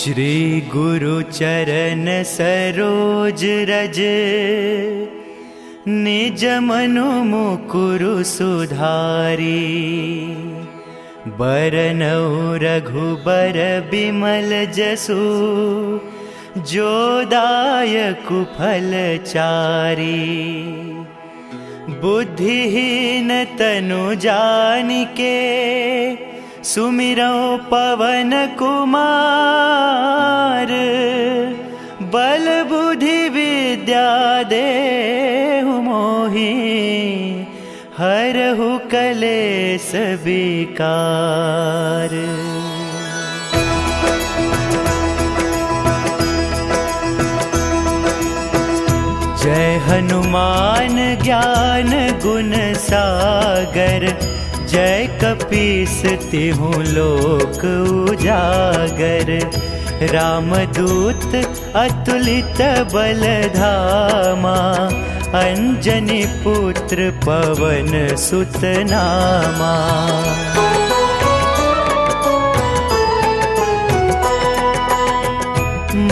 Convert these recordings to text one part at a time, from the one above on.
श्री गुरु चरण सरोज रज, निज मनु मुकुरु सुधारी। बरनउँ रघुबर बिमल जसु, जो दायकु फल चारी। बुद्धिहीन तनु जानिके, सुमिरौ पवन कुमार। बल बुद्धि विद्या देहु मोहि, हरहु कलेस विकार। जय हनुमान ज्ञान गुण सागर, जय कपीस तिहु लोक उजागर। रामदूत अतुलित बल धामा, अंजनी पुत्र पवन सुत नामा।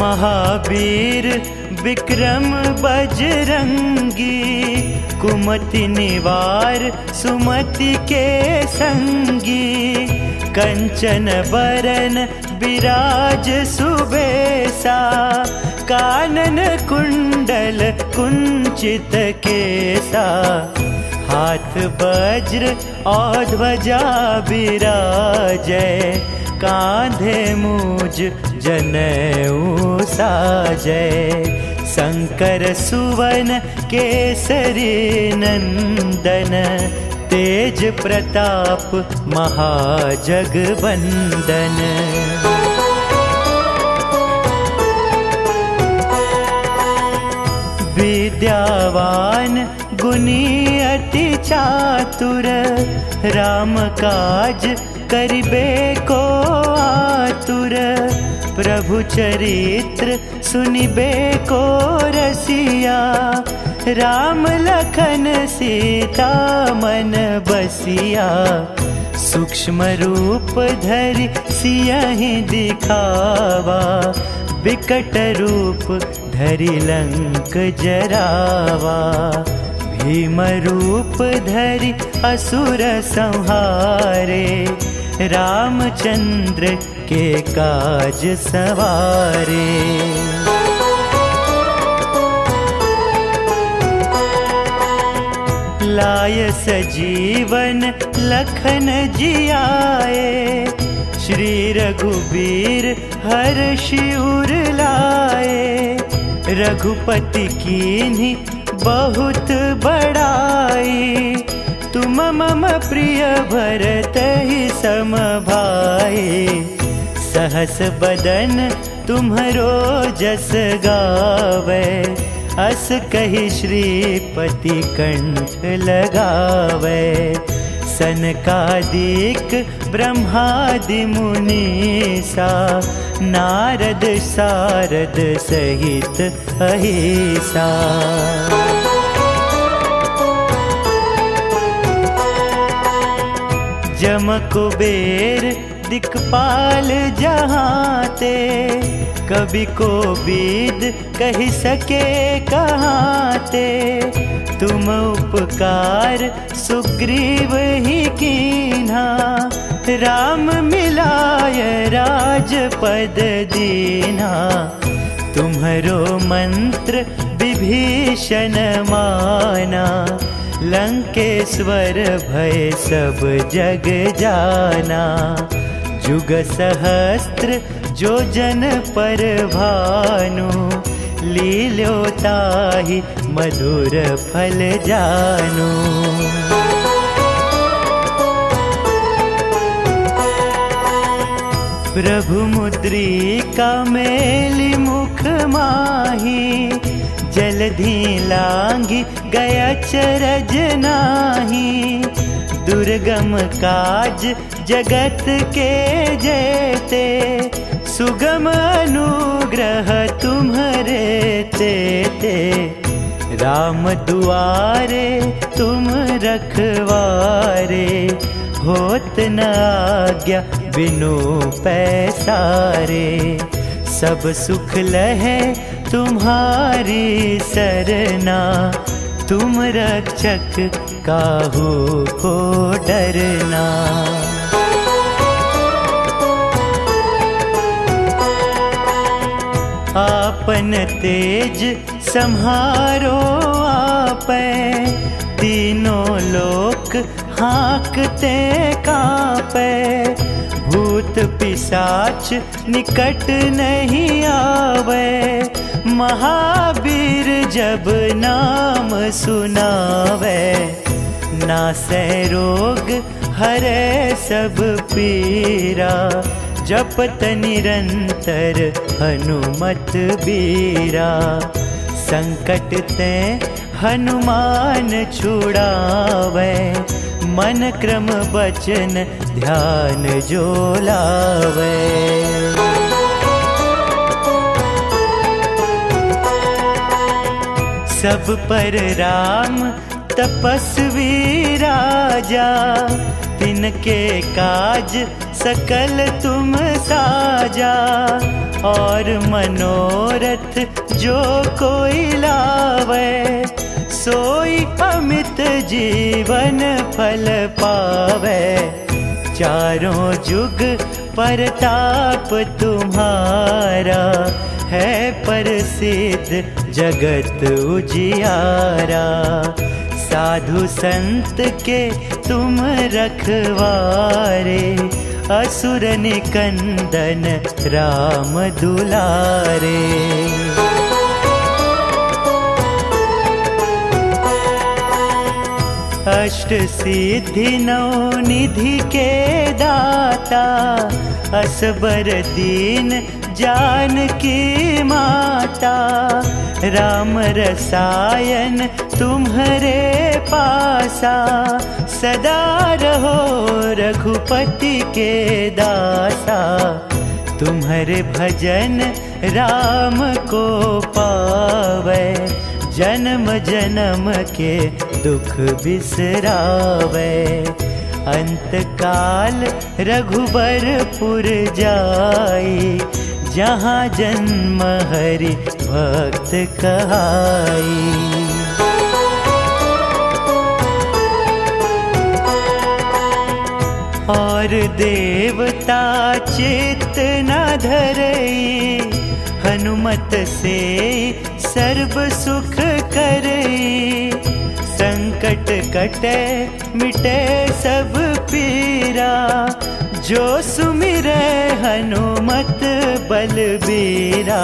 महावीर विक्रम बजरंगी, कुमति निवार सुमति के संगी। कंचन बरन विराज सुबेसा, कानन कुंडल कुंचित केसा। हाथ वज्र और ध्वजा बिराजै, कांधे मूज जनेऊ साजै। शंकर सुवन केसरी नंदन, तेज प्रताप महाजगवंदन। विद्यावान गुणी अति चातुर, राम काज करिबे को आतुर। प्रभु चरित्र सुनिबे को रसिया, राम लखन सीता मन बसिया। सूक्ष्म रूप धरि सियहि दिखावा, विकट रूप धरि लंक जरावा। भीम रूप धरि असुर संहारे, रामचंद्र के काज सवारे। लाय सजीवन लखन जियाए, श्री रघुबीर हर्षि उर लाए। रघुपति कीन्ही बहुत बड़ाई, तुम मम प्रिय भरतहि सम भाई। सहस बदन तुम्हरो जस गावे, अस कहि श्रीपति कंठ लगावे। सनकादिक ब्रह्मादि मुनीसा, नारद सारद सहित अहिसा। जम कुबेर दिक्पाल जहाँते, कवि कोविद कहि सके कहाँते। तुम उपकार सुग्रीव ही कीन्हा, राम मिलाय राजपद दीन्हा। तुम्हरो मंत्र विभीषण माना, लंकेश्वर भय सब जग जाना। जुग सहस्त्र जो जन पर भानु, लील्यो ताहि मधुर फल जानू। प्रभु मुद्रिका मेलि मुख माही, जलधि लांघि गया चरज नाही। दुर्गम काज जगत के जेते, सुगम अनुग्रह तुम्हरे तेते। राम दुआरे तुम रखवारे, होत न आज्ञा बिनु पैसारे। सब सुख लहे तुम्हारी सरना, तुम रक्षक काहू को डरना। आपन तेज सम्हारो आपे, तीनों लोक हाँकते कांपे। भूत पिशाच निकट नहीं आवे, महावीर जब नाम सुनावे। नासै रोग हरे सब पीरा, जपत निरंतर हनुमत बीरा। संकट ते हनुमान छुड़ावे, मन क्रम बचन ध्यान जो लावे। सब पर राम तपस्वी राजा, तिनके काज सकल तुम साजा। और मनोरथ जो कोई लावे, सोई अमित जीवन फल पावे। चारों जुग परताप तुम्हारा, है प्रसिद्ध जगत उजियारा। साधु संत के तुम रखवारे, असुर निकंदन राम दुलारे। अष्ट सिद्धि नौ निधि के दाता, असबर दीन जानकी माता। राम रसायन तुम्हारे पासा, सदा रहो रघुपति के दासा। तुम्हारे भजन राम को पावे, जन्म जन्म के दुख बिसरावे। अंत काल रघुबरपुर जाई, जहाँ जन्म हरि भक्त कहाई। और देवता चित्त न धरई, हनुमत से सर्व सुख करई। संकट कटे मिटे सब पीरा, जो सुमिरै हनुमत बलबीरा।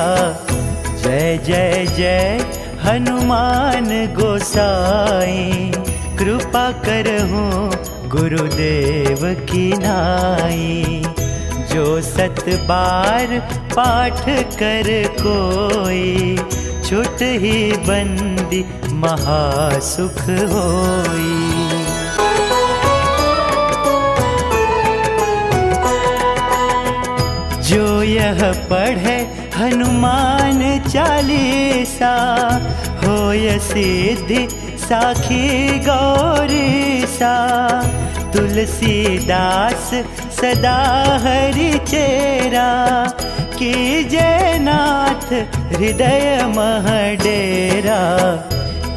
जय जय जय हनुमान गोसाई, कृपा करहूँ गुरुदेव की नाई। जो 7 बार पाठ कर कोई, छुट ही बंदी महासुख होई। जो यह पढ़े हनुमान चालीसा, होय सिद्धि साखी गौरीसा। तुलसीदास सदा हरि चेरा, कीजय नाथ हृदय मह डेरा।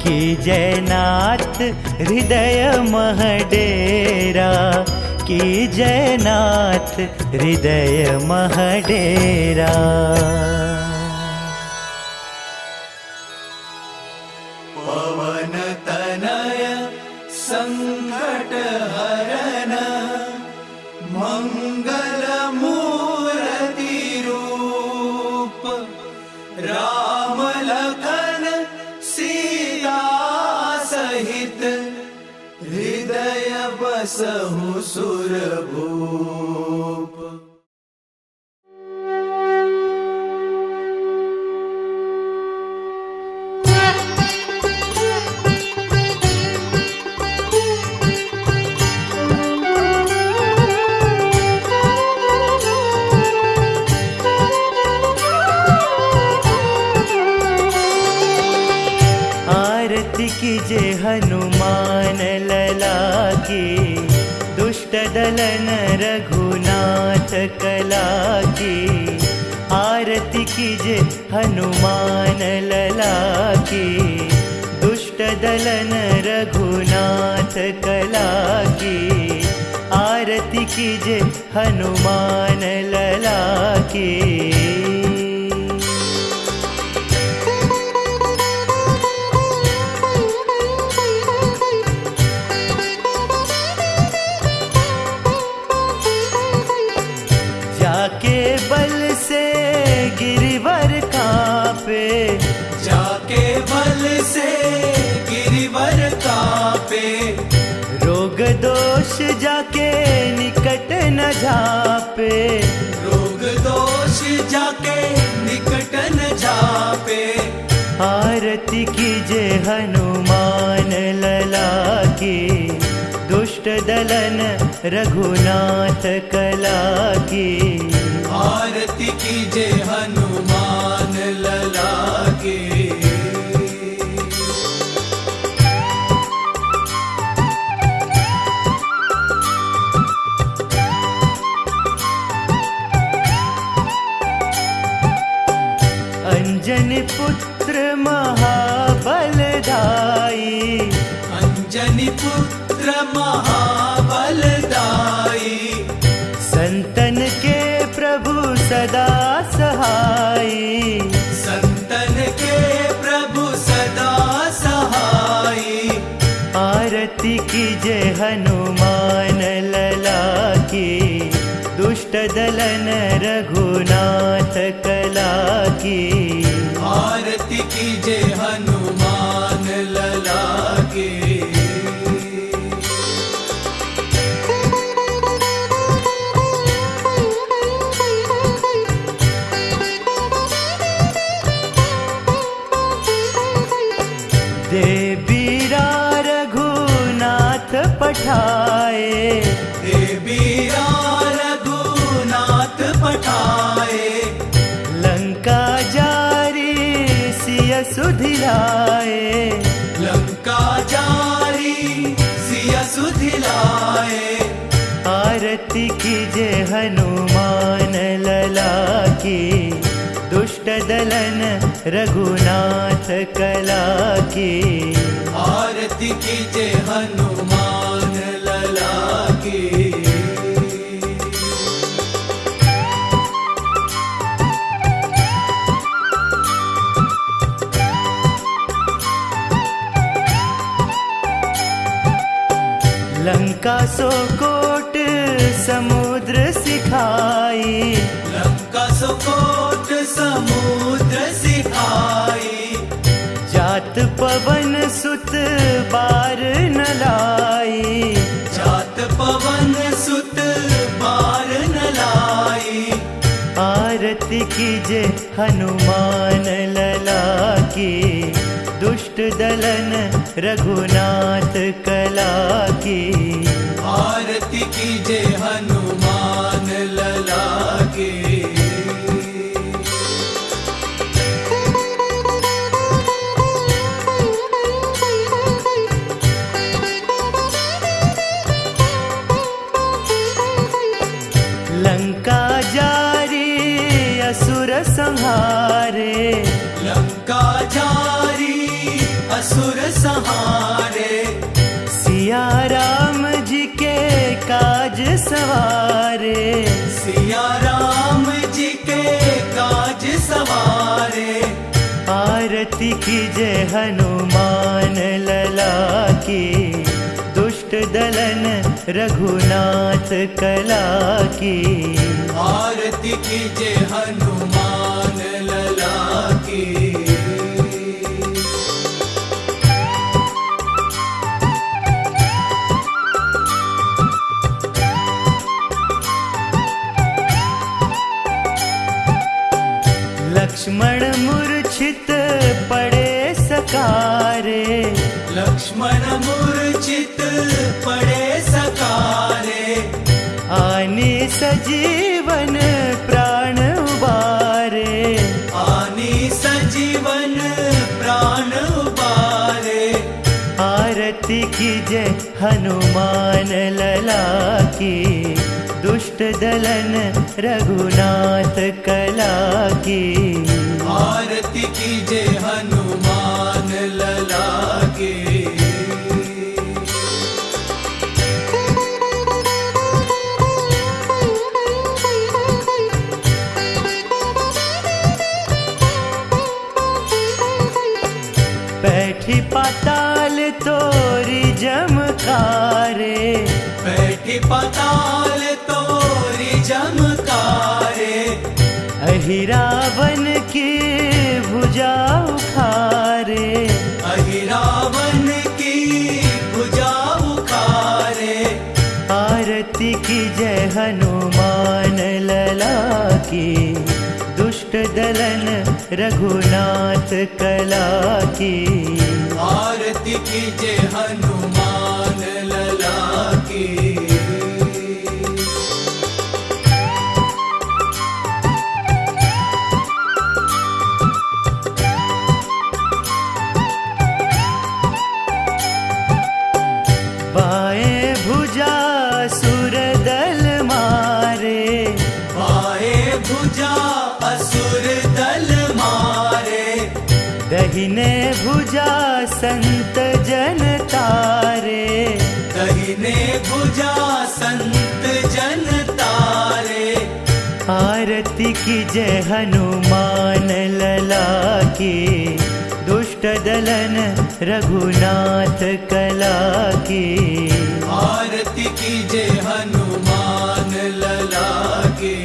कीजय नाथ हृदय मह डेरा, कीजय नाथ हृदय मह डेरा। पवन तनय संकट हरन, मंगल मूर्ति रूप। राम लखन सीता सहित, हृदय बसहु सुरभूप। कीजे हनुमान लला की, दुष्ट दलन रघुनाथ कला की। आरती कीजे हनुमान लला की, दुष्ट दलन रघुनाथ कला की। आरती कीजे हनुमान लला की। जाके बल से गिरिवर कांपे, जाके बल से गिरिवर कांपे। रोग दोष जाके निकट न झापे, रोग दोष जाके निकट न झापे। आरती कीजे हनुमान लला की, दुष्ट दलन रघुनाथ कला की। आरती कीजे हनुमान लला की। अंजनी पुत्र महाबलदाई, अंजनी पुत्र महाबलदाई। संतन के प्रभु सदा सहाई, संतन के प्रभु सदा सहाई। आरती कीजे हनुमान लला की, दुष्ट दलन रघुनाथ कला की। आरती कीजे हनुमान लला की। दे बीरा रघुनाथ पठाए, दे बीरा रघुनाथ पठाए। लंका जारी सिय सुधिलाए, लंका जारी सिया सुधिलाए। आरती कीजे हनुमान लला की, दुष्ट दलन रघुनाथ कला की। आरती कीजे हनुमान लला की। लंका सो कोट समुद्र सिखाई, लंका सुकोट समुद्र सिखाई। जात पवन सुत बार न लाई, जात पवन सुत बार न लाई। आरती कीजे हनुमान लला की, दुष्ट दलन रघुनाथ कला की। आरती कीजे हनुमान लला की। लंका जारी असुर संहारे, लंका जारी असुर संहारे। सिया राम जी के काज सवारे, सिया राम जी के काज सवारे। आरती कीजे हनुमान लला की, दुष्ट दलन रघुनाथ कला की। आरती कीजे हनुमान लला की। लक्ष्मण मूर्छित पड़े सकारे, लक्ष्मण मूर्छित पड़े सकारे। आनी सजीवन प्राण उबारे, आनी सजीवन प्राण उबारे। आरती कीजे हनुमान लला की, दुष्ट दलन रघुनाथ कला की। आरती कीजे हनुमान लला की। बैठी पाताल तोरी जमकारे, बैठी पाताल तोरी जमकारे। अहिरावन की भुजा उखारे, अहिरावन की भुजा उखारे। आरती की जय हनुमान लला की। दुष्ट दलन रघुनाथ कला की। आरती कीजे हनुमान लला की। बाएं भुजा सुर दल मारे, बाएं भुजा असुर दल मारे। दहिने भुजा संत जन तारे, दहिने भुजा संत जन तारे। आरती की जय हनुमान लला की। दुष्ट दलन रघुनाथ कला की। आरती कीजे हनुमान लला की।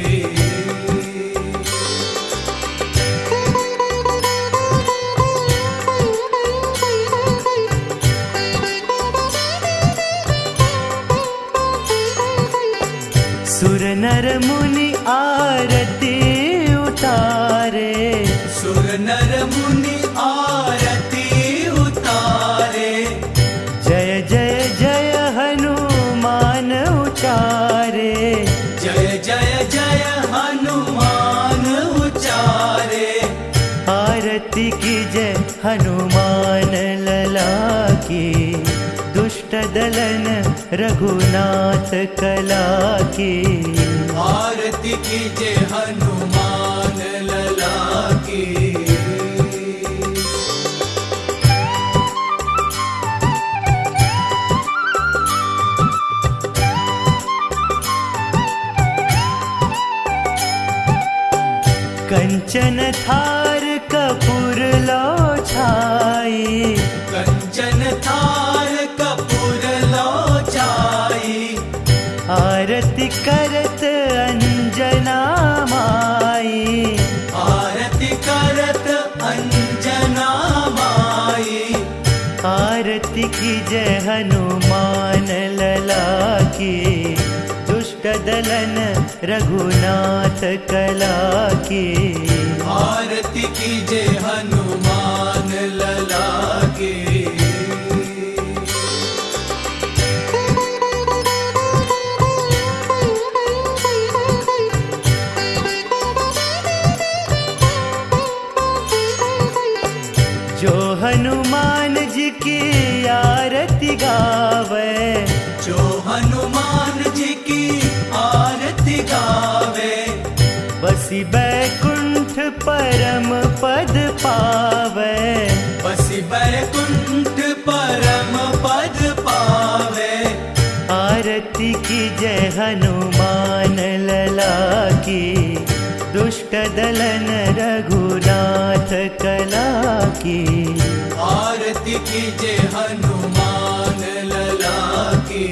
सुर नर मुनि आरती उतारे, सुर नर मुनि आरती उतारे। जय जय जय हनुमान उचारे, जय जय जय हनुमान उचारे। आरती की जय हनुमान लला की। दुष्ट दलन रघुनाथ कला की। आरती कीजे हनुमान लला की। कंचन थार कपूर लो छाई, कंचन थार कपूर लो छाई। आरती करत अंजना माई, आरती करत अंजना माई। आरती की जय हनुमान लला की। दुष्ट दलन रघुनाथ कला की। आरती कीजे हनुमान लला की। जो हनुमान जी की आरती गावे, जो हनुमान जी की आरती गावे। बसी बैकुंठ परम पद पावे, बसी बैकुंठ परम पद पावे। आरती की जय हनुमान लला की। दुष्ट दलन रघुनाथ कला की। आरती कीजे हनुमान लला की।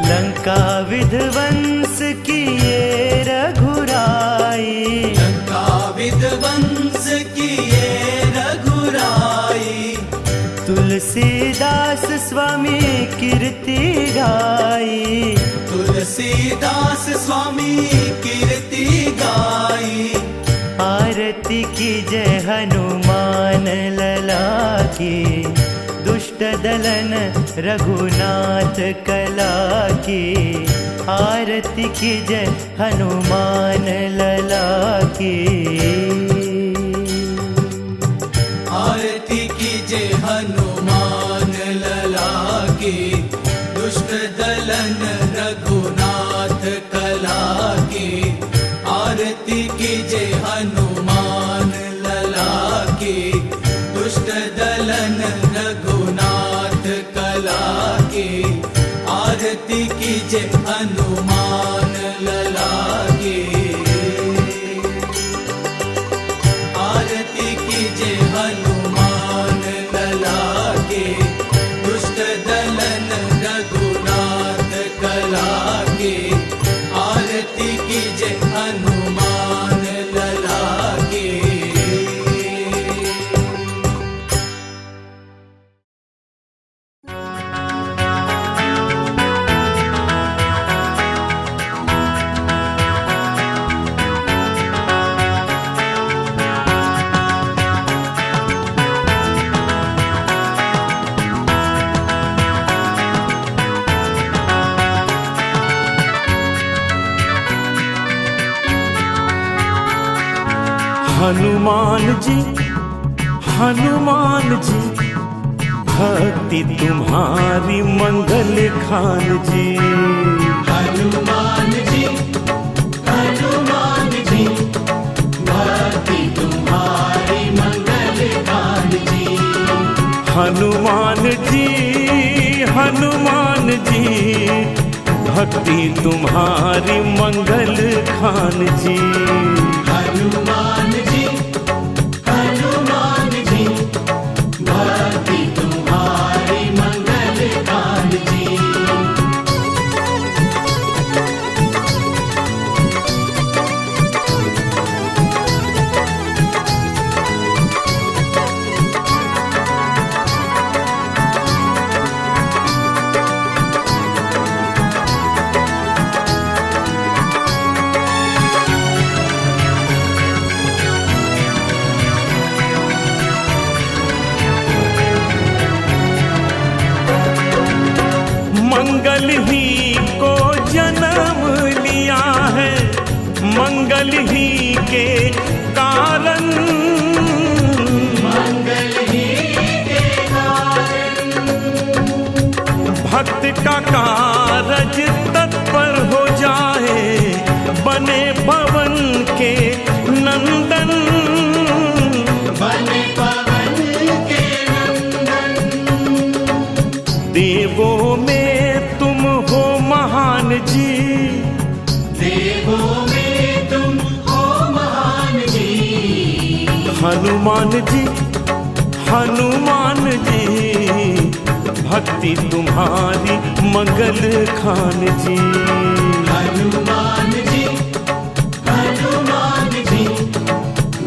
लंका विध्वंस किए रघुराई, लंका विध्वंस किए रघुराई। तुलसीदास स्वामी कीर्ति गाई, तुलसीदास स्वामी कीर्ति गाई। आरती की जय हनुमान लला की। दुष्ट दुष्ट दलन रघुनाथ कला की। आरती कीजय हनुमान लला की। आरती कीजय हनुमान लला की। दुष्ट दलन रघुनाथ कला की। आरती कीजय हनुमान लला की। दुष्ट दलन रघुनाथ कला की। आरती कीजय हनुमान लला की। आरती कीजय हनुमान लला की। दुष्ट दलन रघुनाथ कला की। आरती कीजय हनुमान लला की। हनुमान जी भक्ति तुम्हारी मंगल खान जी। हनुमान जी भक्ति तुम्हारी मंगल खान जी। हनुमान जी भक्ति तुम्हारी मंगल खान जी। हनुमान जी भक्ति तुम्हारी मंगल खान जी। मंगल ही को जन्म लिया है, मंगल ही के कारण। मंगल ही के कारण। भक्त का कारज तत्पर हो जाए, बने पवन के नंदन। बने पवन के नंदन। देवों में तुम हो महान जी। देवों में तुम हो महान जी। हनुमान जी भक्ति तुम्हारी मंगल खान जी। हनुमान जी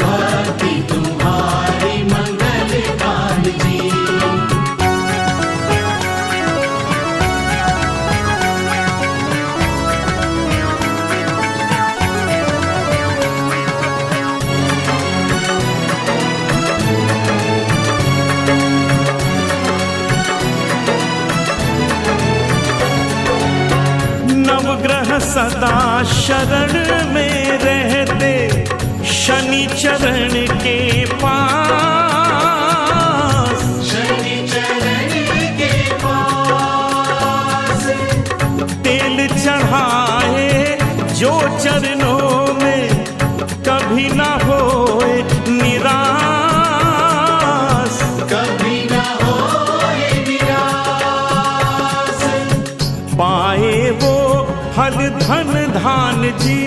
भक्ति तुम्हारी मंगल खान जी। नवग्रह सदा शरण में रहते, शनि चरण के पास। शनि चरण के पास। तेल चढ़ाए जो चरणों में, कभी ना होए निराश। कभी ना होए निराश। पाए वो फल धन धान जी।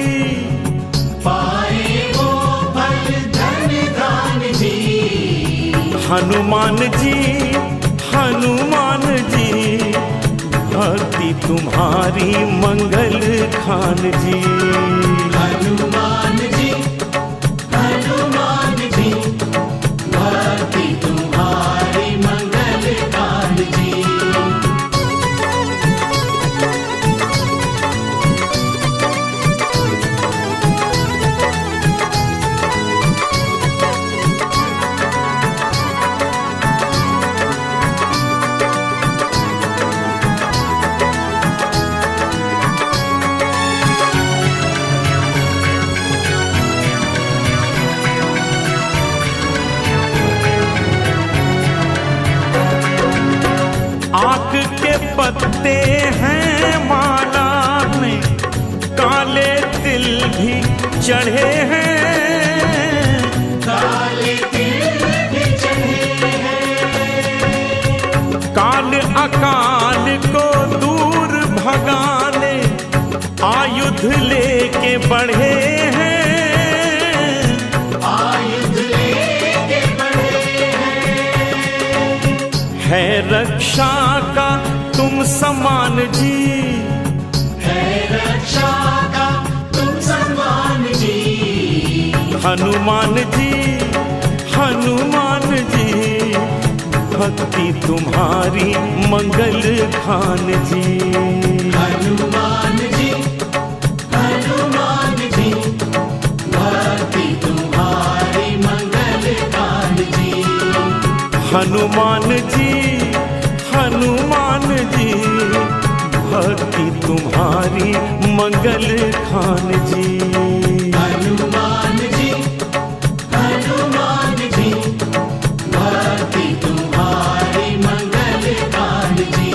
पाए वो फल धन धान जी। हनुमान जी भक्ति तुम्हारी मंगल खान जी। हनुमान जी भक्ति तुम्हारी मंगल खान जी। चढ़े हैं, काले तिल भी चढ़े हैं। काल अकाल को दूर भगाने आयुध लेके बढ़े हैं, आयुध लेके बढ़े है रक्षा का तुम समान जी, है रक्षा का तुम सम्मान जी। हनुमान जी, हनुमान जी, भक्ति तुम्हारी मंगल खान जी। हनुमान जी, हनुमान जी, भक्ति तुम्हारी मंगल कान जी। हनुमान जी, हनुमान जी, भक्ति तुम्हारी मंगल खान जी। हनुमान जी, हनुमान जी, भक्ति तुम्हारी मंगल कान जी।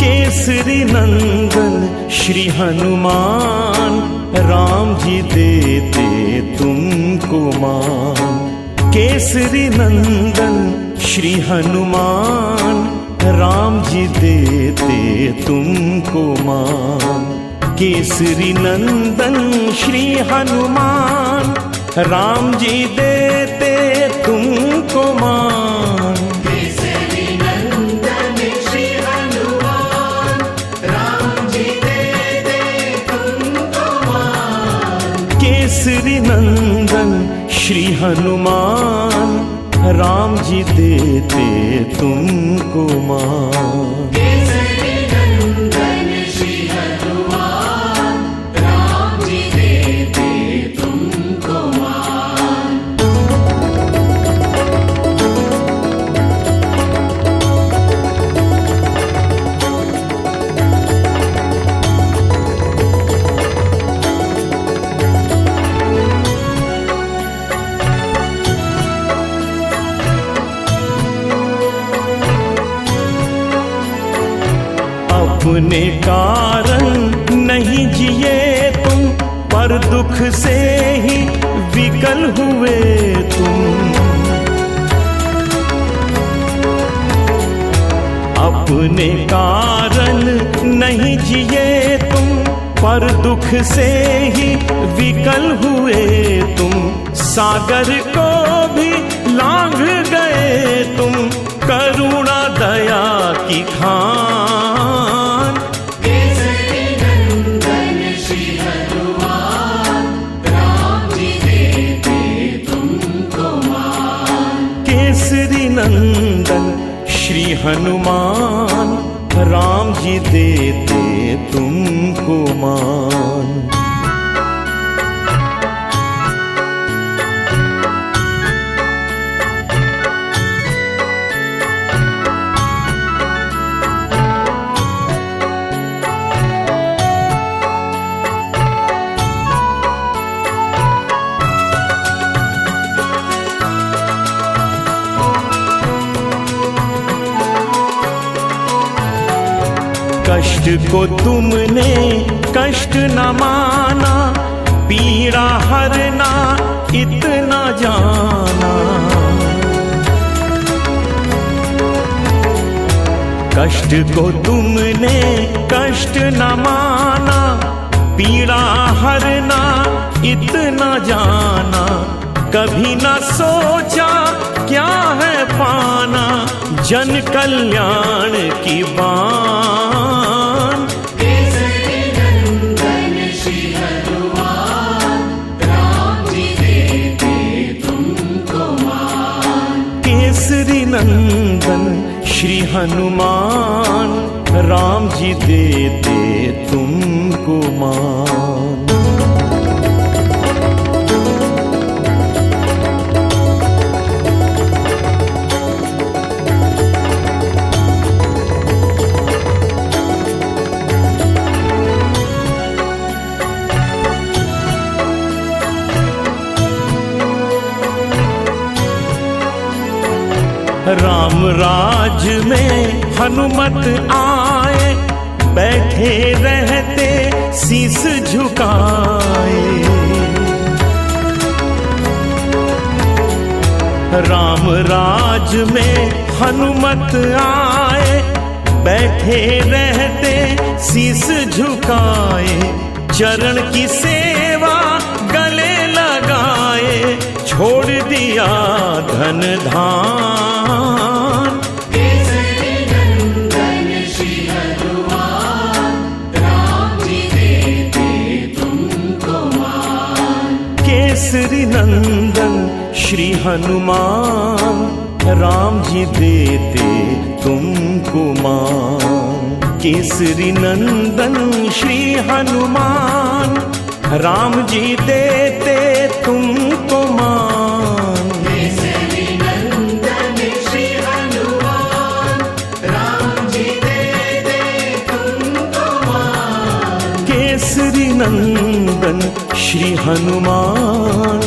केसरी नंदन श्री हनुमान, राम जी देते तुमको मान। केसरी नंदन श्री हनुमान, राम जी देते तुमको मान। केसरी नंदन श्री हनुमान, राम जी देते तुमको मान। केसरी नंदन श्री हनुमान, राम जी देते तुमको मान। केसरी नंदन श्री हनुमान, राम जी देते तुमको मान। केसरी नंदन श्री हनुमान, राम जी देते तुमको मान। अपने कारण नहीं जिए तुम, पर दुख से ही विकल हुए तुम। अपने कारण नहीं जिए तुम, पर दुख से ही विकल हुए तुम। सागर को भी लांघ गए तुम, करुणा दया की खान। केसरी नंदन श्री हनुमान, राम जी देते तुमको मान। केसरी नंदन श्री हनुमान, राम जी देते तुमको मान। कष्ट को तुमने कष्ट न माना, पीड़ा हरना इतना जाना। कष्ट को तुमने कष्ट न माना, पीड़ा हरना इतना जाना। कभी न सोचा क्या है पाना, जन कल्याण की बान। केसरी नंदन श्री हनुमान, राम जी देते तुमको मान। केसरी नंदन श्री हनुमान, राम जी देते तुमको मान। राम राज में हनुमत आए, बैठे रहते शीस झुकाए। राम राज में हनुमत आए, बैठे रहते शीस झुकाए। चरण की सेवा गले लगाए, छोड़ दिया धन धान। केसरी नंदन श्री हनुमान, राम जी देते तुमको मान। केसरी नंदन श्री हनुमान, राम जी देते तुमको मान। केसरी नंदन श्री हनुमान, राम जी देते तुमको मान। केसरी नंदन श्री हनुमान, राम जी देते तुमको मान। केसरी नंदन श्री हनुमान,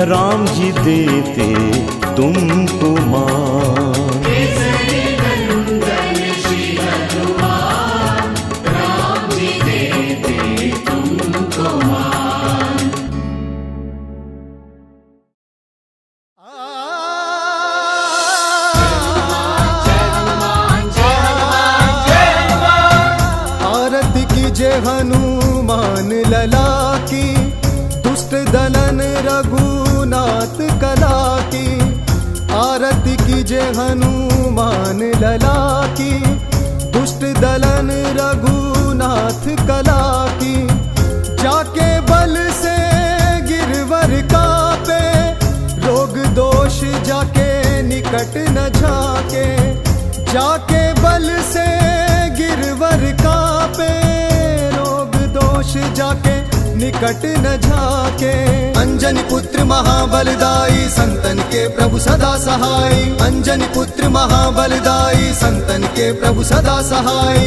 राम जी देते तुमको मान। केसरी नंदन श्री हनुमान, राम जी देते तुमको मान। आरती कीजे हनुमान लला की, दुष्ट दलन रघुनाथ कला की। आरती कीजे हनुमान लला की, दुष्ट दलन रघुनाथ कला की। जाके बल से गिरवर कापे, रोग दोष जाके निकट न झाके। जाके बल से गिरवर कापे, रोग दोष जाके निकट न झाके। अंजनी पुत्र महाबलदाई, संतन के प्रभु सदा सहाय। अंजनी पुत्र महाबलदाई, संतन के प्रभु सदा सहाय।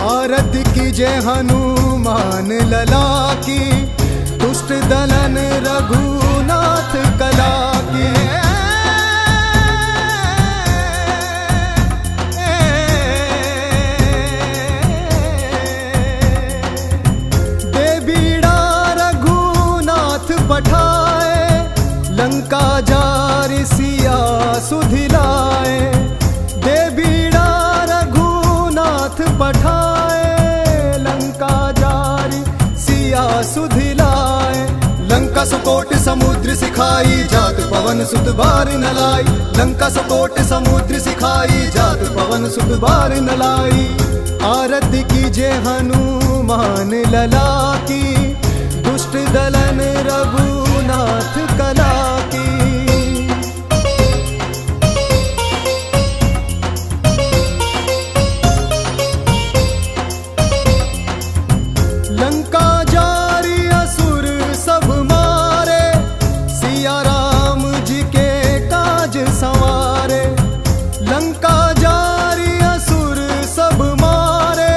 आरती कीजे हनुमान लला की, दुष्ट दलन रघुनाथ कला की। पठाए, लंका जारि सिया सुधिलाए। दे बीड़ा रघुनाथ पठाए, लंका जारि सिया सुधिलाए। लंका सुकोट समुद्र सिखाई, जात पवन सुत बार न लाई। लंका सुकोट समुद्र सिखाई, जात पवन सुत बार न लाई। आरती कीजे हनुमान लला की, दुष्ट दलन रघुनाथ कला की। लंका जारी असुर सब मारे, सिया राम जी के काज संवारे। लंका जारी असुर सब मारे,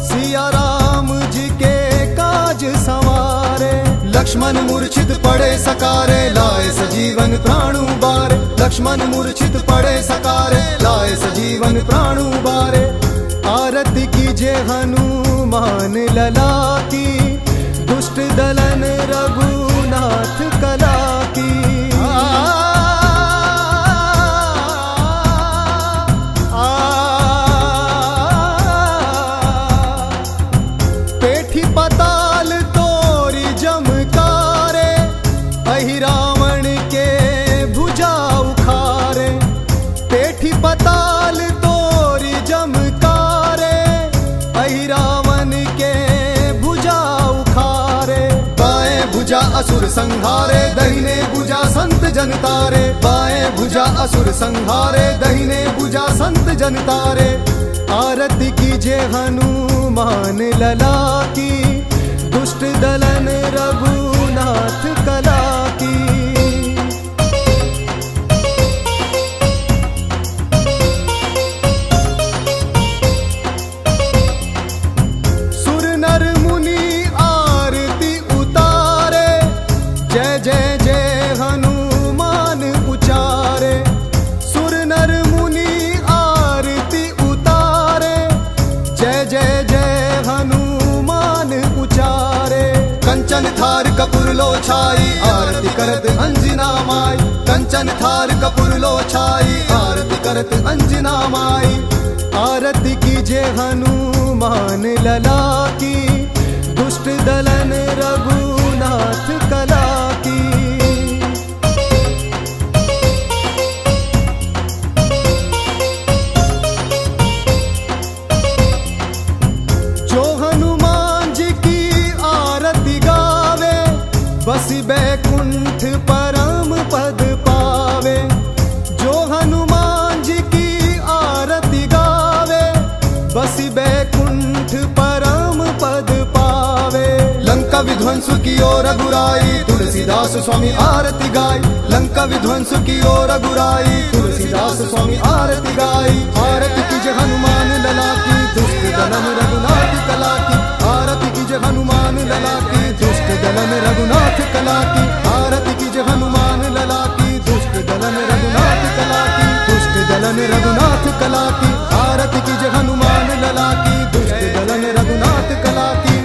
सिया राम जी के काज संवारे। लक्ष्मण मूर्छित पड़े सकारे, लाए सजीवन प्राणु बारे। लक्ष्मण मूर्छित पड़े सकारे, लाए सजीवन प्राणु बारे। आरती कीजे हनुमान लला की, दुष्ट दलन रघुनाथ कला की। पेठी पताल तोरी जमकारे, अहि रावण के भुजा उखारे। पेठी पताल तोरी जमकारे, अहि रावण के भुजा उखारे। बाएं भुजा असुर संहारे, दाहिने भुजा संत जन तारे। बाएं भुजा भुजा असुर संहारे, दहिने भुजा संत जन तारे। आरती कीजिए हनुमान लला की, दुष्ट दलन रघुनाथ कला की। सुर नर मुनि आरती उतारे, जय जय जय हनुमान उचारे। सुर नर मुनि आरती उतारे, जय जय जय हनुमान उचारे। कंचन थार कपूर लो छाई, आरती करत अंजना माई। कंचन थार कपूर लो छाई, आरती करत अंजना माई। आरती कीजिए हनुमान लला की, दुष्ट दलन रघुनाथ कला की। जो हनुमान जी की आरती गावे, बसी बैकुंठ परम पद पावे। जो हनुमान जी की आरती गावे, बसी बैकुंठ परम पद पावे। लंका विध्वंस की ओर रघुराई, तुलसीदास स्वामी आरती गाई। लंका विध्वंस की ओर रघुराई, तुलसीदास स्वामी आरती गाई। आरती कीजिए हनुमान लला की, दुष्ट दलन रघुनाथ कला की। आरती कीजिए हनुमान लला की, दुष्ट दलन रघुनाथ कला की। आरती कीजिए हनुमान लला की, दुष्ट दलन रघुनाथ कला की। दुष्ट दलन रघुनाथ कला की। आरती कीजिए हनुमान लला की, दुष्ट दलन रघुनाथ कला की।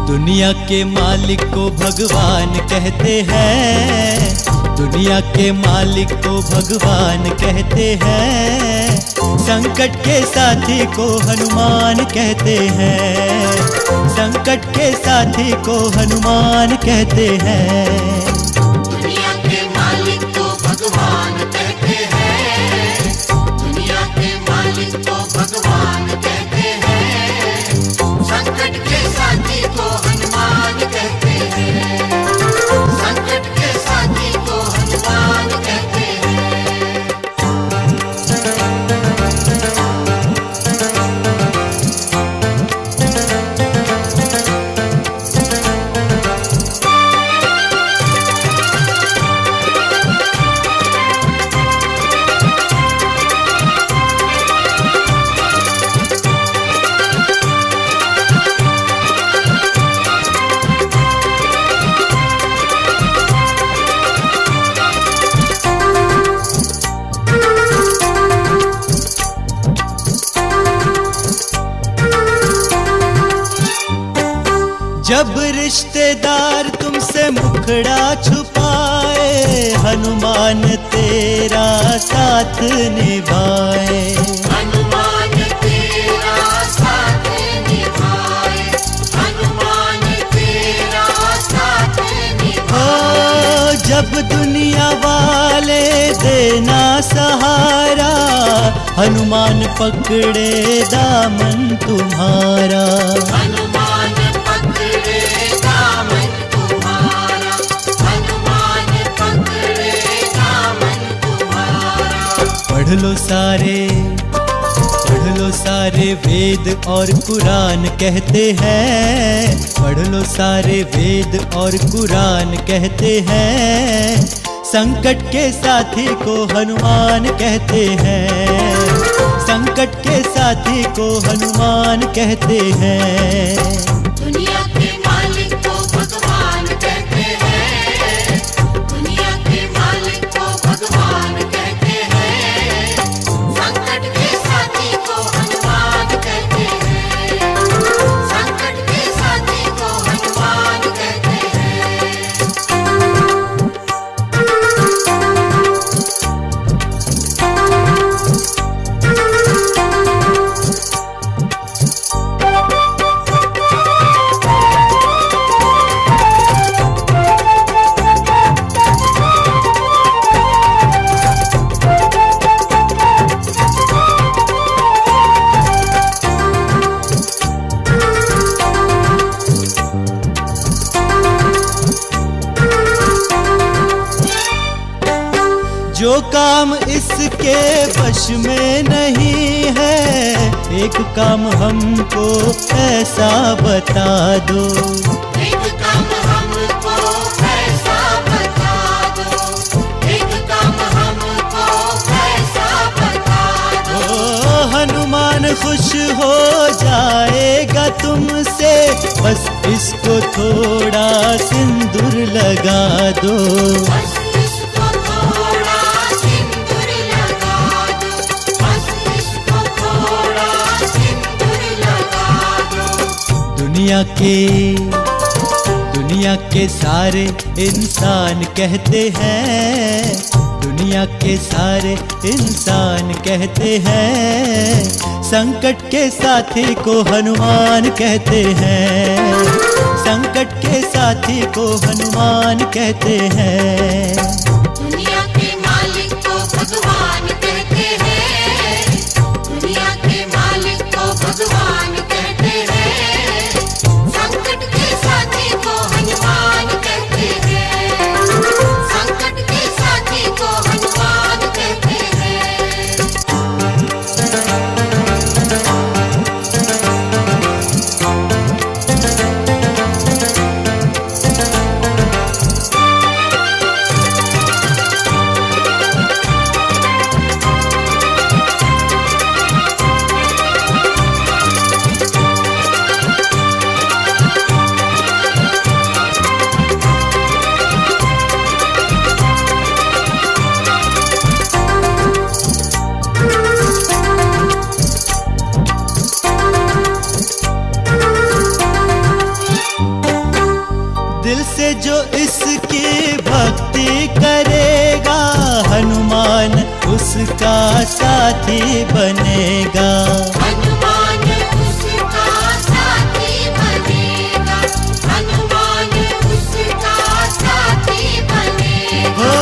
दुनिया के मालिक को भगवान कहते हैं, दुनिया के मालिक को भगवान कहते हैं। संकट के साथी को हनुमान कहते हैं, संकट के साथी को हनुमान कहते हैं। दुनिया के मालिक को भगवान कहते हैं, दुनिया के मालिक को भगवान कहते हैं। संकट के साथी को हनुमान कहते हैं, संकट के साथी को हनुमान कहते हैं। जब रिश्तेदार तुमसे मुखड़ा छुपाए, हनुमान तेरा साथ निभाए। हनुमान तेरा साथ निभाए, हनुमान तेरा साथ निभाए। जब दुनिया वाले देना सहारा, हनुमान पकड़े दामन तुम्हारा। हनुमान पकड़े दामन तुम्हारा, हनुमान पकड़े दामन तुम्हारा। पढ़ लो सारे वेद और कुरान कहते हैं, पढ़ लो सारे वेद और कुरान कहते हैं। संकट के साथी को हनुमान कहते हैं, संकट के साथी को हनुमान कहते हैं। दुनिया के मालिक को भगवान कहते हैं, दुनिया के मालिक को भगवान कहते हैं। संकट के साथी को हनुमान कहते हैं, संकट के साथी को हनुमान काम इसके वश में नहीं है, एक काम हमको ऐसा बता दो। एक काम हमको ऐसा बता दो, एक काम हमको ऐसा बता दो। हनुमान खुश हो जाएगा तुमसे, बस इसको थोड़ा सिंदूर लगा दो। बस इसको थोड़ा सिंदूर लगा दो, बस इसको थोड़ा सिंदूर लगा दो। दुनिया के सारे इंसान कहते हैं, दुनिया के सारे इंसान कहते हैं, संकट के साथी को हनुमान कहते हैं, संकट के साथी को हनुमान कहते हैं। दुनिया के मालिक को भगवान कहते हैं, दुनिया के मालिक को भगवान कहते हैं, संकट के साथी को हनुमान कहते हैं, संकट के साथी को हनुमान कहते हैं। दिल से जो इसकी भक्ति करेगा, हनुमान उसका साथी बनेगा। हनुमान उसका साथी बनेगा, हनुमान उसका साथी बनेगा। हो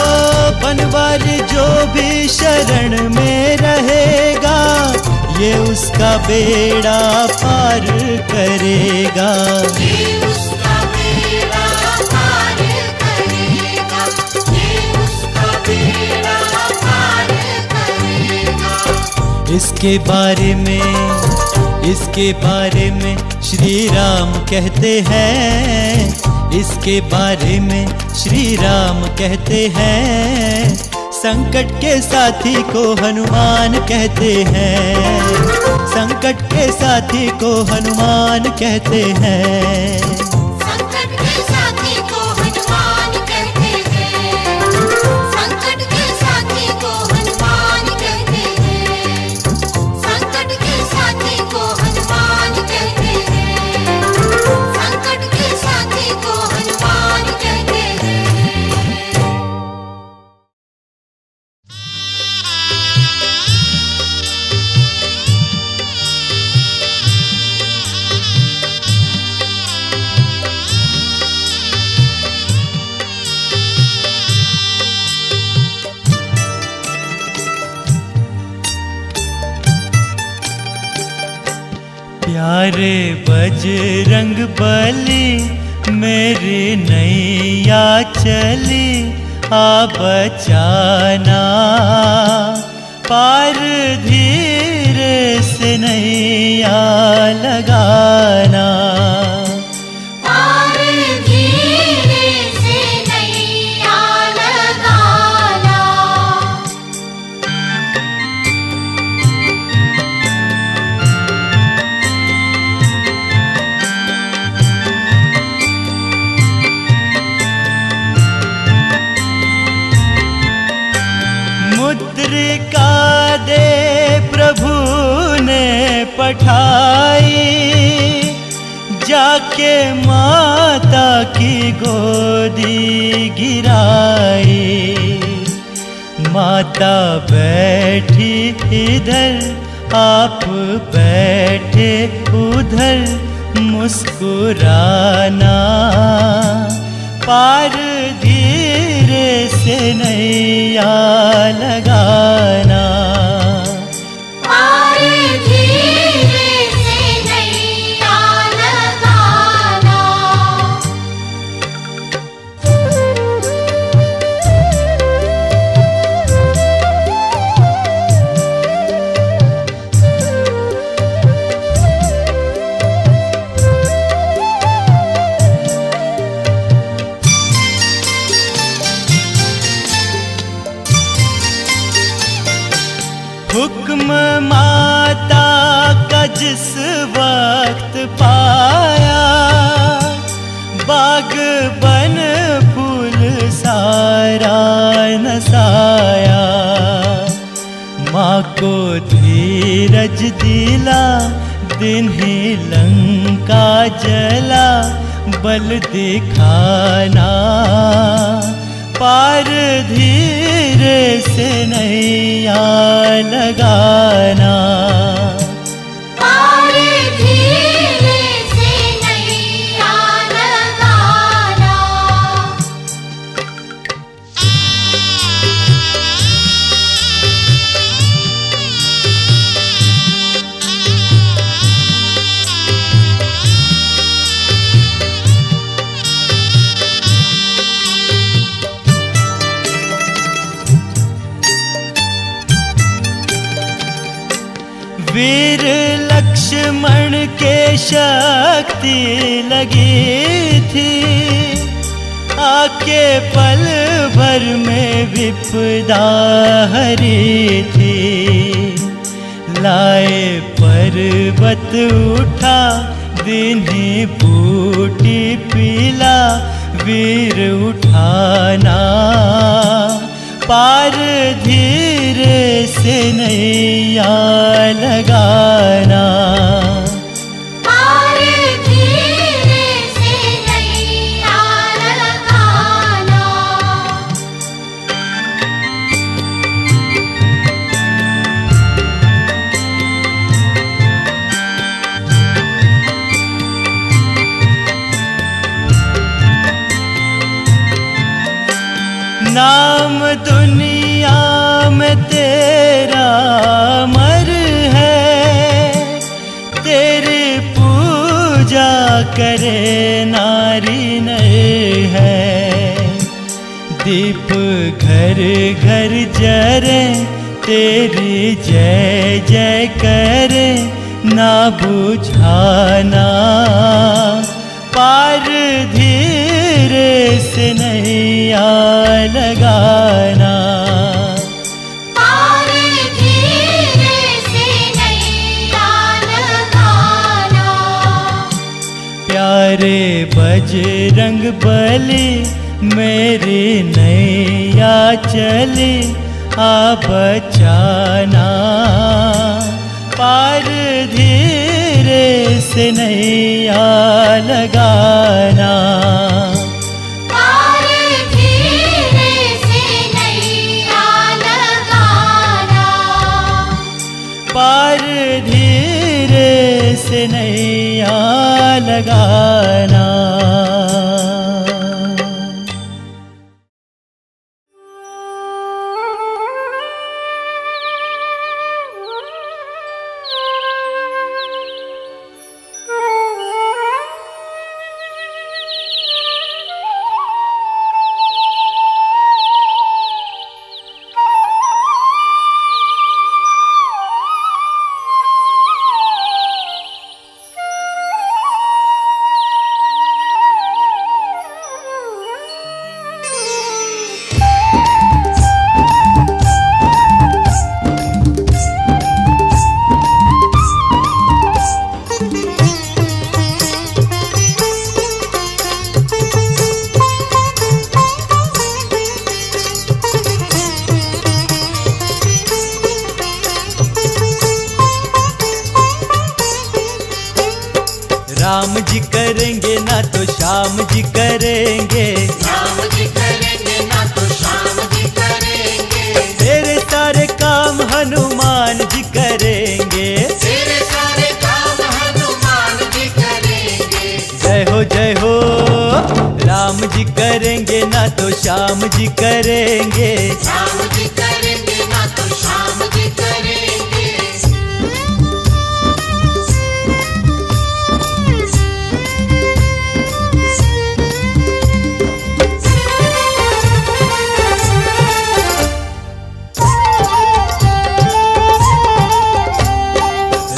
बनवारी जो भी शरण में रहेगा, ये उसका बेड़ा पार करेगा। ये उसका बेड़ा पार करेगा, ये उसका बेड़ा पार करेगा। इसके बारे में श्री राम कहते हैं, इसके बारे में श्री राम कहते हैं, संकट के साथी को हनुमान कहते हैं, संकट के साथी को हनुमान कहते हैं। संकट के साथी को हनुमान कहते हैं, संकट के साथी को हनुमान कहते हैं, संकट के साथी को हनुमान कहते हैं, संकट के साथी को हनुमान कहते हैं। प्यारे बजरंग बली, मेरी नैया चली, आ बचाना, पार धीरे से नैया लगाना। पार धीरे से नैया लगाना। मुद्रिका दे प्रभु ने पठाई, जाके माता की गोदी गिराई। माता बैठी इधर, आप बैठे उधर, मुस्कुराना, पार धीरे से नैया लगाना। पार धीरे से नैया लगाना। जिस वक्त पाया, बाग बन फूल सारा नसाया। माँ को धीरज दिला, दिन ही लंका जला, बल दिखाना पार धीरे से नैया लगाना। पार धीरे से नैया लगाना। वीर लक्ष्मण के शक्ति लगी थी, आके पल भर में विपदा हरी थी। लाए पर्वत उठा, दिन्ही बूटी पीला, वीर उठाना पार धीरे से नैया लगाना। पार धीरे से नैया लगाना। नाम दुनिया में तेरा अमर है, तेरी पूजा करे नारी नर है। दीप घर घर जरे, तेरी जय जय करे, ना बुझाना पार धीरे से नैया लगाना। पार धीरे से नैया लगाना। प्यारे बजरंग बली, मेरी नैया चली, आ बचाना पार धीरे से नैया लगाना। पार धीरे से नैया लगाना। पार धीरे से नैया लगाना। राम जी करेंगे ना तो श्याम जी करेंगे, राम जी करेंगे ना तो श्याम जी करेंगे। तेरे सारे काम हनुमान जी करेंगे, तेरे सारे काम हनुमान जी करेंगे। जय हो राम जी करेंगे ना तो श्याम जी करेंगे। राम जी करेंगे ना तो श्याम जी करेंगे।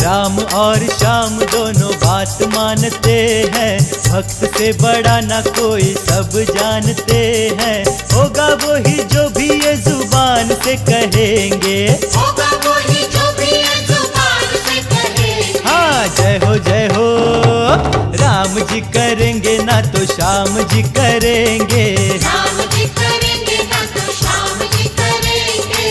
राम और श्याम दोनों बात मानते हैं, भक्त से बड़ा ना कोई सब जानते हैं। होगा वही जो भी ये जुबान से कहेंगे, होगा वही जो भी ये जुबान से कहेंगे। हाँ तो श्याम जी करेंगे। राम जी करेंगे ना तो श्याम जी करेंगे।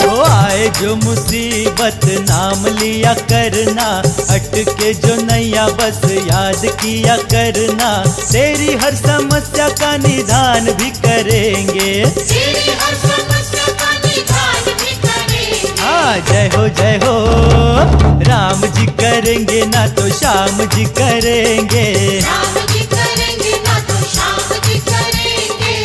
वो आए जो मुसीबत नाम लिया करना, अटके जो नैया बस याद किया करना, तेरी हर समस्या का निदान भी करेंगे। तेरी हर समस्या का निदान भी करेंगे। हाँ जय हो राम जी करेंगे ना तो श्याम जी करेंगे। राम जी करेंगे ना तो श्याम जी करेंगे।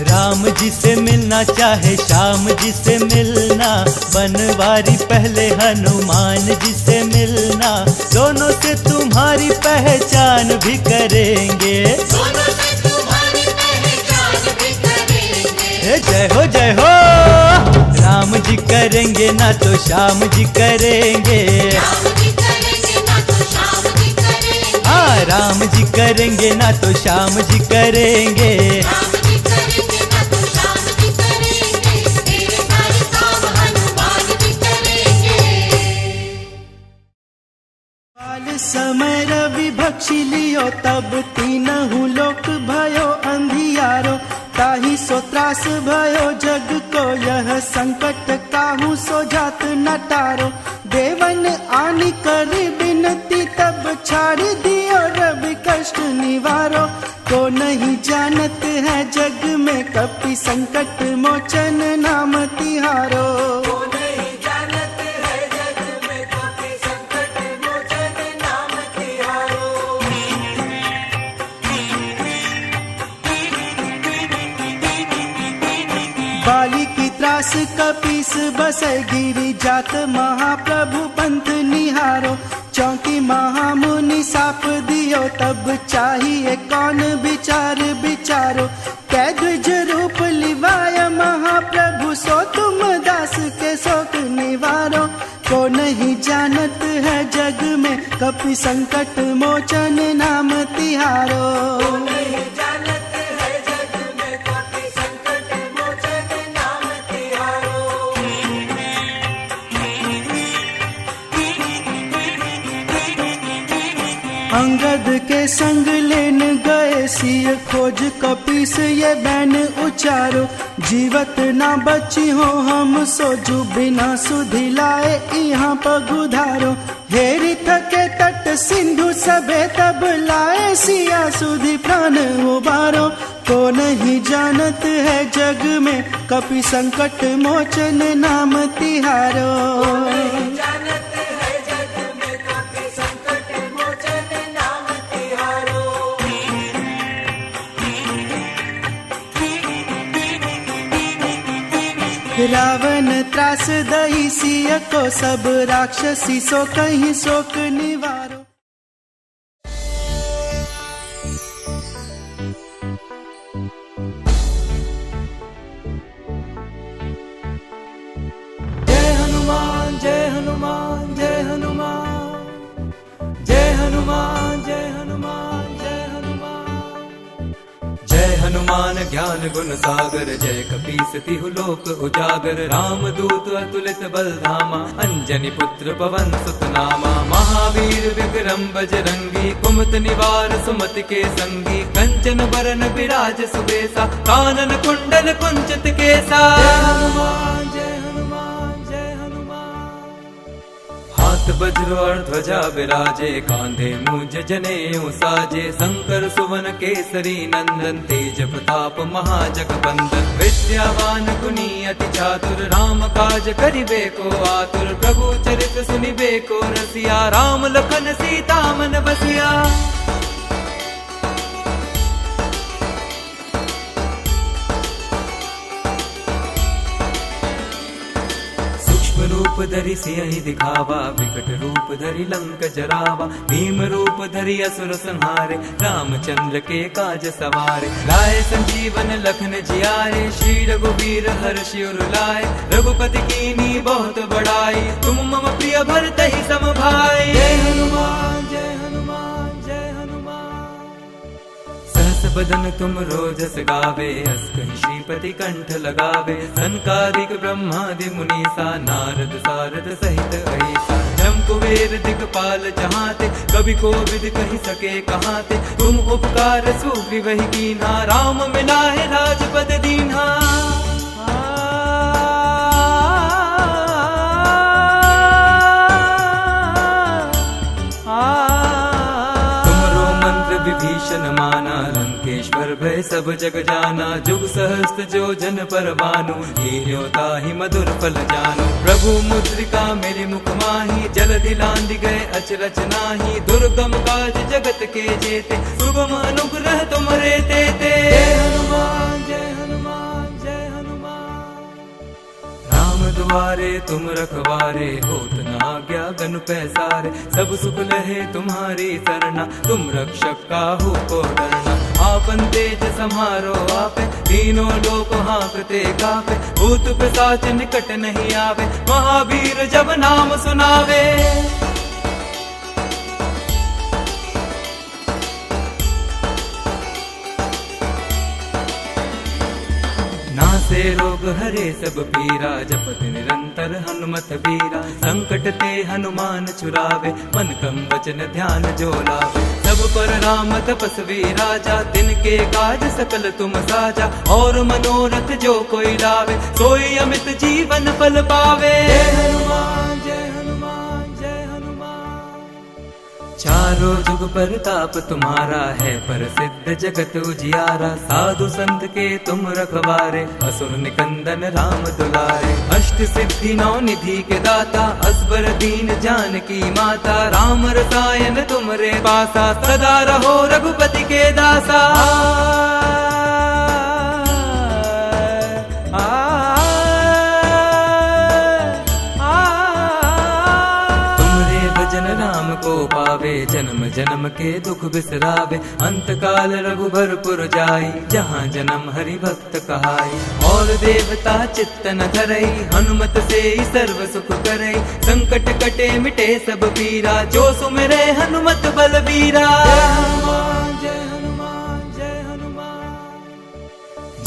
राम जी से मिलना चाहे श्याम जी से मिलना, बनवारी पहले हनुमान जी से मिलना, दोनों से तुम्हारी पहचान भी करेंगे। दोनों से तुम्हारी पहचान भी करेंगे। जय हो राम जी करेंगे ना तो श्याम जी करेंगे। राम जी करेंगे ना तो श्याम जी करेंगे। हाँ राम जी करेंगे ना तो श्याम जी करेंगे। राम जी करेंगे ना तो श्याम जी करेंगे। तेरे सारे काम हनुमान जी करेंगे। काल समय रवि भक्षी लियो, तब तीनहु लोक भयो अंधियारो, ताहि सो त्रास भयो जग को, यह संकट काहू सो जात न टारो। देवन आनी कर बिनती, तब छाड़ दियो रवि कष्ट निवारो, को नहीं जानत है जग में, कपि संकट मोचन नाम तिहारो। बाली की त्रास कपीस बसै, गिरी जात महाप्रभु पंथ निहारो, चौकी महामुनि साप दियो, तब चाहिए कौन विचार विचारो। कैद रूप लिवाय महाप्रभु, सो तुम दास के शोक निवारो, को नहीं जानत है जग में, कपि संकट मोचन नाम तिहारो। अंगद के संग लेन गए सिय खोज, कपीस ये बैन उचारो, जीवत ना बची हो हम सोजू, बिना सुधि लाए यहाँ पगुधारो। हेरी थके तट सिंधु सबे, तब लाए सिया सुधि प्राण उबारो, को नहीं जानत है जग में, कपि संकट मोचन नाम तिहारो। रावण त्रास दही सिय को, सब राक्षसी सो कहीं शोक निवारो। जय हनुमान जय हनुमान जय हनुमान, जय हनुमान जय हनुमान जय हनुमान। जय हनुमान ज्ञान गुण सागर, जय कपीस तिहु लोक उजागर, राम दूत अतुलित बल धामा, अंजनी पुत्र पवन सुत नामा। महावीर विक्रम बजरंगी, कुमत निवार सुमति के संगी, कंचन बरन विराज सुबेसा, कानन कुंडल कुंचित केसा। जय हनुमान जय हनुमान जय हनुमान। हाथ वज्र और ध्वजा विराजे, कांधे मूंज जनेऊ साजे, शंकर सुवन केसरी नंदन, तेज प्रताप महाजगबंदन। विद्यावान गुणी अति चातुर, राम काज करिबे को आतुर, प्रभु चरित सुनिबे को रसिया, राम लखन सीता मन बसिया। रूप धरि सियहि दिखावा, विकट रूप धरि लंक जरावा। भीम रूप धरि असुर संहारे, रामचंद्र के काज सवारे। लाए संजीवन लखन जियाए, श्री रघुवीर हर्षि उर लाए। रघुपति कीन्ही बहुत बड़ाई, तुम मम प्रिय भरतहि सम भाई। जय हनुमान जय हनुमान जय हनुमान। सहस बदन तुम रोजस गावे, अस कहि श्रीपति कंठ लगावे। सनकादिक ब्रह्मादि मुनीसा, नारद सारद सहित अहिसा। ब्रह्म कुबेर दिगपाल जहाते, कवि कोविद कहि सके कहाते। तुम उपकार सुग्रीवहि कीन्हा, राम मिलाए राजपद दीन्हा। विभीषण माना, लंकेश्वर भय सब जग जाना। जुग सहस्त्र जो जन पर भानु, लील्यो ताहि मधुर फल जानु। प्रभु मुद्रिका मेरि मुख माहि, जलधि लांघि गए अचरज नाहि। दुर्गम काज जगत के जेते, सुगम अनुग्रह तुम्हरे तेते। जय हनुमान जय हनुमान जय हनुमान। राम दुआरे तुम रखवारे, होत न आज्ञा गनु पैसारे। सब सुख लहे तुम्हारी सरना, तुम रक्षक काहू को डरना। आपन तेज सम्हारो आपे, तीनों लोक हाँकते कापे। भूत पिशाच निकट नहीं आवे, महावीर जब नाम सुनावे। नासे रोग हरे सब पीरा, जपत निरंतर हनुमत बीरा। संकट ते हनुमान छुरावे, मन क्रम वचन ध्यान जो लावे। सब पर राम तपस्वी राजा, तिनके काज सकल तुम साजा। और मनोरथ जो कोई लावे, सोई अमित जीवन फल पावे। जय हनुमान जय हनुमान जय हनुमान। चारों जुग परताप तुम्हारा है, प्रसिद्ध जगत उजियारा। साधु संत के तुम रखवारे, असुर निकंदन राम दुलारे। अष्ट सिद्धि नौ निधि के दाता, असबर दीन जानकी माता। राम रसायन तुमरे पासा, सदा रहो रघुपति के दासा। जन राम को पावे, जन्म जन्म के दुख बिसरावे। अंत काल रघुबरपुर जाई, जहाँ जन्म हरि भक्त कहाई। और देवता चित्त न धरई, हनुमत से ही सर्व सुख करई। संकट कटे मिटे सब पीरा, जो सुमिरे हनुमत बलबीरा। जय हनुमान जय हनुमान जय हनुमान।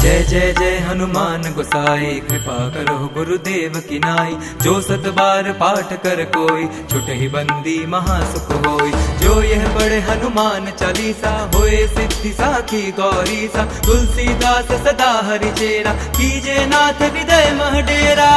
जय जय जय हनुमान गोसाई, कृपा करो गुरुदेव की नाई। जो सत बार पाठ कर कोई, छुटहि बंदी महासुख होई। जो यह पढ़े हनुमान चालीसा, होए सिद्धि साखी गौरी सा। तुलसीदास सदा हरि चेरा, कीजे नाथ हृदय मह डेरा।